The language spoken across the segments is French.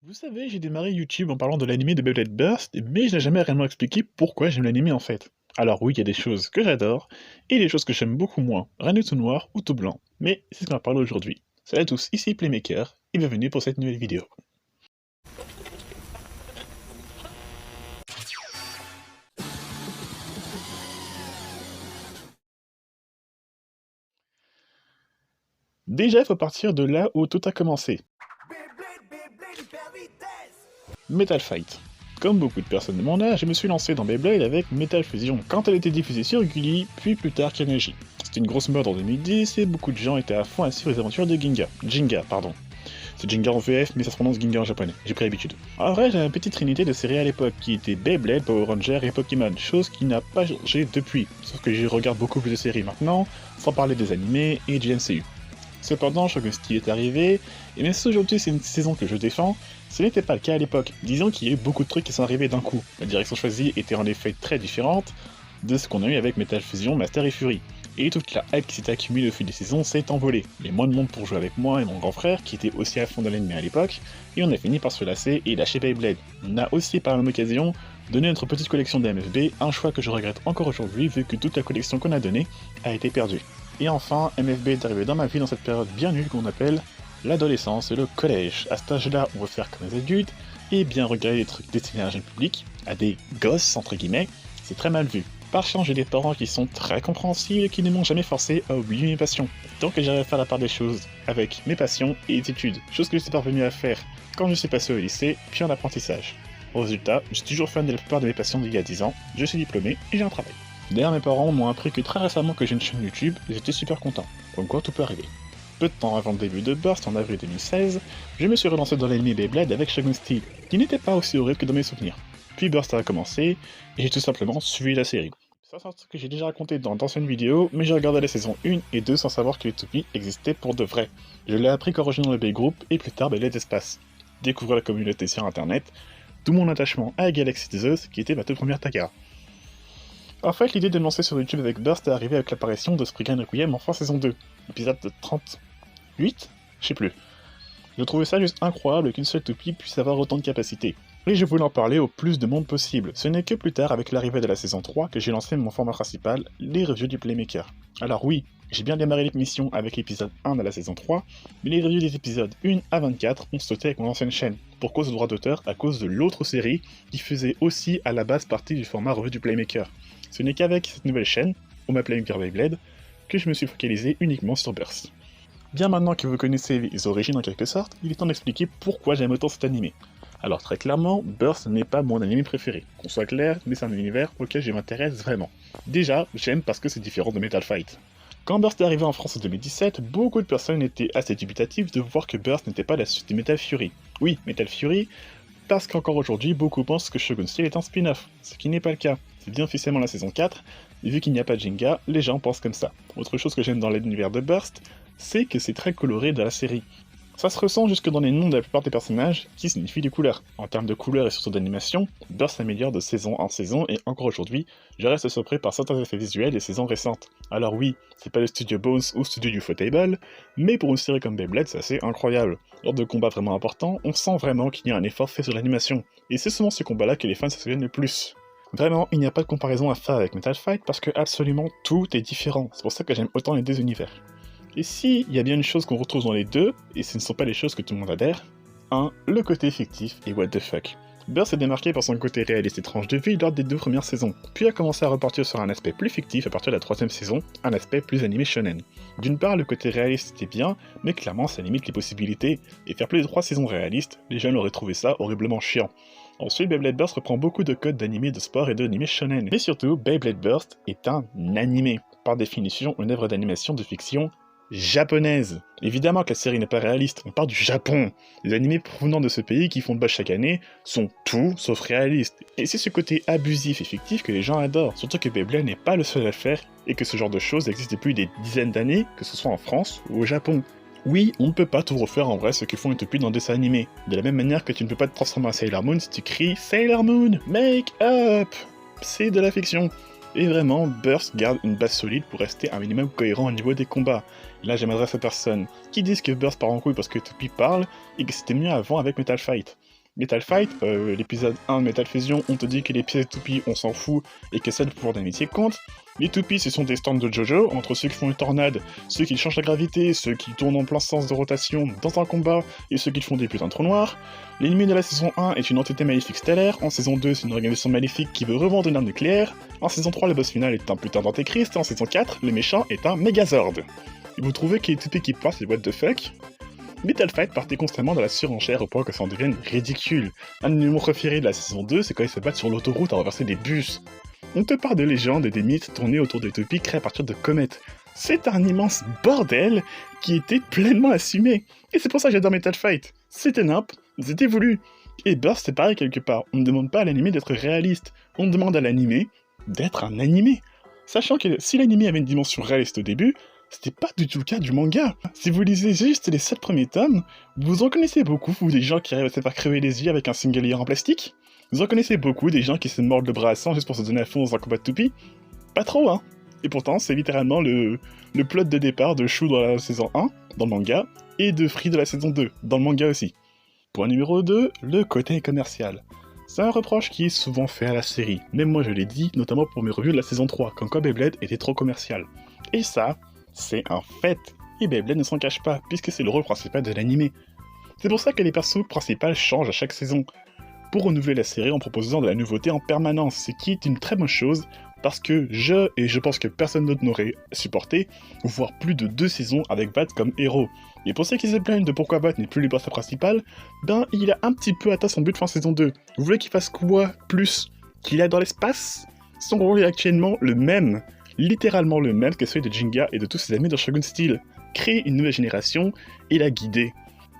Vous savez, j'ai démarré YouTube en parlant de l'anime de Beyblade Burst, mais je n'ai jamais réellement expliqué pourquoi j'aime l'anime en fait. Alors oui, il y a des choses que j'adore, et des choses que j'aime beaucoup moins, rien de tout noir ou tout blanc, mais c'est ce qu'on va parler aujourd'hui. Salut à tous, ici Playmaker, et bienvenue pour cette nouvelle vidéo. Déjà, il faut partir de là où tout a commencé. Metal Fight. Comme beaucoup de personnes de mon âge, je me suis lancé dans Beyblade avec Metal Fusion quand elle était diffusée sur Gulli, puis plus tard Kanaji. C'était une grosse mode en 2010 et beaucoup de gens étaient à fond à suivre les aventures de Ginga, pardon. C'est Ginga en VF, mais ça se prononce Ginga en japonais, j'ai pris l'habitude. En vrai, j'avais une petite trinité de séries à l'époque, qui étaient Beyblade, Power Ranger et Pokémon, chose qui n'a pas changé depuis, sauf que je regarde beaucoup plus de séries maintenant, sans parler des animés et du MCU. Cependant, Shogun Steel est arrivé, et même si aujourd'hui c'est une saison que je défends, ce n'était pas le cas à l'époque. Disons qu'il y a eu beaucoup de trucs qui sont arrivés d'un coup. La direction choisie était en effet très différente de ce qu'on a eu avec Metal Fusion, Master et Fury. Et toute la hype qui s'était accumulée au fil des saisons s'est envolée. Il y a moins de monde pour jouer avec moi et mon grand frère, qui était aussi à fond dans l'anime à l'époque, et on a fini par se lasser et lâcher Beyblade. On a aussi par la même occasion donné notre petite collection de MFB, un choix que je regrette encore aujourd'hui vu que toute la collection qu'on a donnée a été perdue. Et enfin, MFB est arrivé dans ma vie dans cette période bien nulle qu'on appelle l'adolescence et le collège. À cet âge-là, on veut faire comme les adultes, et bien regarder des trucs destinés à un jeune public, à des gosses entre guillemets, c'est très mal vu. Par chance, j'ai des parents qui sont très compréhensibles et qui ne m'ont jamais forcé à oublier mes passions. Donc j'arrive à faire la part des choses avec mes passions et les études, chose que je suis parvenu à faire quand je suis passé au lycée, puis en apprentissage. Au résultat, je suis toujours fan de la plupart de mes passions d'il y a 10 ans, je suis diplômé et j'ai un travail. D'ailleurs, mes parents m'ont appris que très récemment que j'ai une chaîne YouTube et j'étais super content, comme quoi tout peut arriver. Peu de temps avant le début de Burst, en avril 2016, je me suis relancé dans l'anime Beyblade avec Shogun Steel, qui n'était pas aussi horrible que dans mes souvenirs. Puis Burst a commencé, et j'ai tout simplement suivi la série. Ça c'est un truc que j'ai déjà raconté dans d'anciennes vidéos, mais j'ai regardé les saisons 1 et 2 sans savoir que les toupies existaient pour de vrai. Je l'ai appris qu'en rejoignant le B-Group, et plus tard Beyblade Espace. Découvrir la communauté sur internet, tout mon attachement à Galaxy Zeus, qui était ma toute première Takara. En fait, l'idée de me lancer sur YouTube avec Burst est arrivée avec l'apparition de Spriggan Requiem en fin saison 2, épisode de 38. Je sais plus. Je trouvais ça juste incroyable qu'une seule toupie puisse avoir autant de capacités. Et je voulais en parler au plus de monde possible. Ce n'est que plus tard, avec l'arrivée de la saison 3, que j'ai lancé mon format principal, les reviews du Playmaker. Alors oui, j'ai bien démarré l'émission avec l'épisode 1 de la saison 3, mais les reviews des épisodes 1 à 24 ont sauté avec mon ancienne chaîne, pour cause de droit d'auteur, à cause de l'autre série, qui faisait aussi à la base partie du format revue du Playmaker. Ce n'est qu'avec cette nouvelle chaîne, Oma Playmaker Beyblade, que je me suis focalisé uniquement sur Burst. Bien maintenant que vous connaissez les origines en quelque sorte, il est temps d'expliquer pourquoi j'aime autant cet animé. Alors très clairement, Burst n'est pas mon animé préféré, qu'on soit clair, mais c'est un univers auquel je m'intéresse vraiment. Déjà, j'aime parce que c'est différent de Metal Fight. Quand Burst est arrivé en France en 2017, beaucoup de personnes étaient assez dubitatives de voir que Burst n'était pas la suite de Metal Fury. Oui, Metal Fury, parce qu'encore aujourd'hui, beaucoup pensent que Shogun Steel est un spin-off, ce qui n'est pas le cas. C'est bien officiellement la saison 4, et vu qu'il n'y a pas de Ginga, les gens pensent comme ça. Autre chose que j'aime dans l'univers de Burst, c'est que c'est très coloré dans la série. Ça se ressent jusque dans les noms de la plupart des personnages, qui signifient des couleurs. En termes de couleurs et surtout d'animation, Burst s'améliore de saison en saison, et encore aujourd'hui, je reste surpris par certains effets visuels des saisons récentes. Alors oui, c'est pas le studio Bones ou studio Ufotable, mais pour une série comme Beyblade, c'est assez incroyable. Lors de combats vraiment importants, on sent vraiment qu'il y a un effort fait sur l'animation, et c'est souvent ce combat-là que les fans se souviennent le plus. Vraiment, il n'y a pas de comparaison à faire avec Metal Fight parce que absolument tout est différent, c'est pour ça que j'aime autant les deux univers. Et si il y a bien une chose qu'on retrouve dans les deux, et ce ne sont pas les choses que tout le monde adhère, 1. Le côté fictif et what the fuck. Burst s'est démarqué par son côté réaliste et tranche de vie lors des 2 premières saisons, puis a commencé à repartir sur un aspect plus fictif à partir de la 3ème saison, un aspect plus animé shonen. D'une part, le côté réaliste était bien, mais clairement ça limite les possibilités, et faire plus de 3 saisons réalistes, les jeunes auraient trouvé ça horriblement chiant. Ensuite, Beyblade Burst reprend beaucoup de codes d'animé de sport et d'animé shonen. Et surtout, Beyblade Burst est un animé, par définition une œuvre d'animation de fiction japonaise. Évidemment que la série n'est pas réaliste, on part du Japon. Les animés provenant de ce pays qui font de base chaque année sont tout sauf réalistes. Et c'est ce côté abusif et fictif que les gens adorent, surtout que Beyblade n'est pas le seul à le faire, et que ce genre de choses existe depuis des dizaines d'années, que ce soit en France ou au Japon. Oui, on ne peut pas tout refaire en vrai ce que font les toupies dans des dessins animés. De la même manière que tu ne peux pas te transformer en Sailor Moon si tu cries Sailor Moon, make up! C'est de la fiction. Et vraiment, Burst garde une base solide pour rester un minimum cohérent au niveau des combats. Et là, je m'adresse aux personnes qui disent que Burst part en couille parce que Toupie parle, et que c'était mieux avant avec Metal Fight. Metal Fight, l'épisode 1 de Metal Fusion, on te dit que les pièces de toupies, on s'en fout, et que celles de pouvoir d'amitié comptent. Les toupies, ce sont des stands de JoJo, entre ceux qui font une tornade, ceux qui changent la gravité, ceux qui tournent en plein sens de rotation dans un combat, et ceux qui font des putains de trous noirs. L'ennemi de la saison 1 est une entité maléfique stellaire, en saison 2, c'est une organisation maléfique qui veut revendre une arme nucléaire, en saison 3, le boss final est un putain d'antéchrist, et en saison 4, le méchant est un Megazord. Et vous trouvez que les toupies qui passent, c'est what the fuck? Metal Fight partait constamment dans la surenchère au point que ça en devienne ridicule. Un de mes moments préférés de la saison 2, c'est quand ils se battent sur l'autoroute à renverser des bus. On te parle de légendes et des mythes tournés autour des toupies créés à partir de comètes. C'est un immense bordel qui était pleinement assumé. Et c'est pour ça que j'adore Metal Fight. C'était nimp, c'était voulu. Et Burst c'est pareil quelque part. On ne demande pas à l'animé d'être réaliste. On demande à l'animé d'être un animé. Sachant que si l'animé avait une dimension réaliste au début, c'était pas du tout le cas du manga. Si vous lisez juste les 7 premiers tomes, vous en connaissez beaucoup, vous, des gens qui arrivent à se faire crever les yeux avec un single layer en plastique. Vous en connaissez beaucoup, des gens qui se mordent le bras à sang juste pour se donner à fond dans un combat de toupie. Pas trop, hein. Et pourtant, c'est littéralement le plot de départ de Shu dans la saison 1, dans le manga, et de Free de la saison 2, dans le manga aussi. Point numéro 2, le côté commercial. C'est un reproche qui est souvent fait à la série, même moi je l'ai dit, notamment pour mes revues de la saison 3, comme quoi Beyblade était trop commercial. Et ça, c'est un fait, et Beyblade ne s'en cache pas, puisque c'est le rôle principal de l'animé. C'est pour ça que les persos principaux changent à chaque saison, pour renouveler la série en proposant de la nouveauté en permanence, ce qui est une très bonne chose, parce que je pense que personne d'autre n'aurait supporté, voir plus de 2 saisons avec Bat comme héros. Et pour ceux qui se plaignent de pourquoi Bat n'est plus le personnage principal, ben il a un petit peu atteint son but fin saison 2. Vous voulez qu'il fasse quoi plus qu'il a dans l'espace? Son rôle est actuellement le même, littéralement le même que celui de Jinga et de tous ses amis dans Shogun Steel. Créer une nouvelle génération et la guider.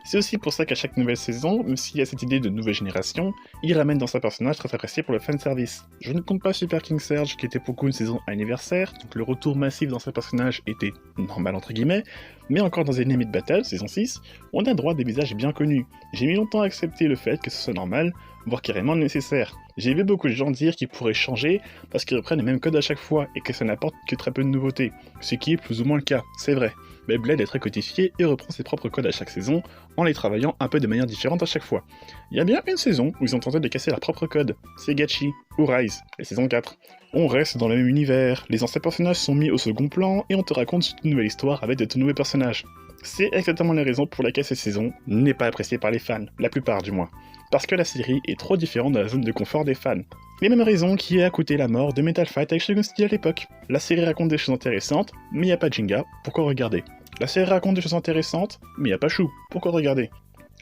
C'est aussi pour ça qu'à chaque nouvelle saison, même s'il y a cette idée de nouvelle génération, il ramène dans sa personnage très apprécié pour le fanservice. Je ne compte pas Super King Surge, qui était pour coup une saison anniversaire, donc le retour massif dans sa personnage était normal entre guillemets, mais encore dans Enemy Battle, saison 6, on a droit à des visages bien connus. J'ai mis longtemps à accepter le fait que ce soit normal, voire carrément nécessaire. J'ai vu beaucoup de gens dire qu'ils pourraient changer parce qu'ils reprennent les mêmes codes à chaque fois et que ça n'apporte que très peu de nouveautés, ce qui est plus ou moins le cas, c'est vrai. Beyblade est très codifié et reprend ses propres codes à chaque saison, en les travaillant un peu de manière différente à chaque fois. Il y a bien une saison où ils ont tenté de casser leurs propres codes, c'est Gachi, ou Rise, la saison 4. On reste dans le même univers, les anciens personnages sont mis au second plan et on te raconte une nouvelle histoire avec de tout nouveaux personnages. C'est exactement la raison pour laquelle cette saison n'est pas appréciée par les fans, la plupart du moins. Parce que la série est trop différente de la zone de confort des fans. Les mêmes raisons qui a coûté la mort de Metal Fight avec Shogun Steel à l'époque. La série raconte des choses intéressantes, mais y a pas Jinga, pourquoi regarder? La série raconte des choses intéressantes, mais y a pas Shu, pourquoi regarder?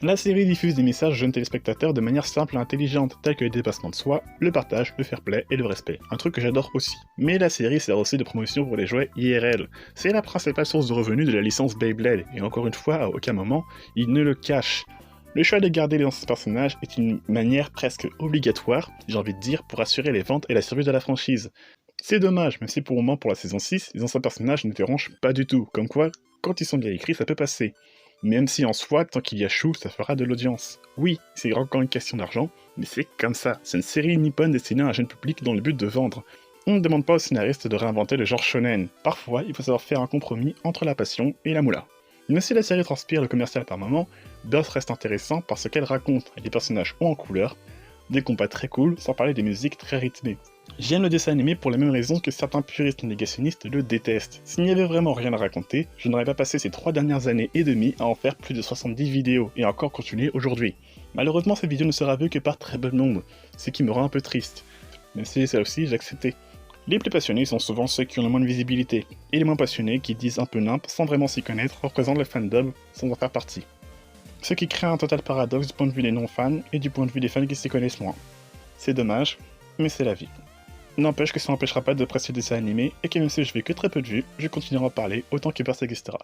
La série diffuse des messages aux jeunes téléspectateurs de manière simple et intelligente, tels que le dépassement de soi, le partage, le fair play et le respect, un truc que j'adore aussi. Mais la série sert aussi de promotion pour les jouets IRL. C'est la principale source de revenus de la licence Beyblade, et encore une fois, à aucun moment, il ne le cache. Le choix de garder les anciens personnages est une manière presque obligatoire, j'ai envie de dire, pour assurer les ventes et la survie de la franchise. C'est dommage, même si pour le moment, pour la saison 6, les anciens personnages ne dérangent pas du tout, comme quoi, quand ils sont bien écrits, ça peut passer. Même si en soi, tant qu'il y a Shu, ça fera de l'audience. Oui, c'est encore une question d'argent, mais c'est comme ça, c'est une série nippone destinée à un jeune public dans le but de vendre. On ne demande pas aux scénaristes de réinventer le genre shonen. Parfois, il faut savoir faire un compromis entre la passion et la moula. Même si la série transpire le commercial par moment, Burst reste intéressant parce qu'elle raconte des personnages hauts en couleur, des combats très cool, sans parler des musiques très rythmées. J'aime le dessin animé pour les mêmes raisons que certains puristes négationnistes le détestent. S'il n'y avait vraiment rien à raconter, je n'aurais pas passé ces 3 dernières années et demie à en faire plus de 70 vidéos, et encore continuer aujourd'hui. Malheureusement, cette vidéo ne sera vue que par très peu de monde, ce qui me rend un peu triste. Même si ça aussi, j'ai accepté. Les plus passionnés sont souvent ceux qui ont le moins de visibilité, et les moins passionnés qui disent un peu nimp sans vraiment s'y connaître représentent le fandom sans en faire partie. Ce qui crée un total paradoxe du point de vue des non-fans et du point de vue des fans qui s'y connaissent moins. C'est dommage, mais c'est la vie. N'empêche que ça n'empêchera pas de apprécier des dessins animés, et que même si je fais que très peu de vues, je continuerai à en parler autant que Burst existera.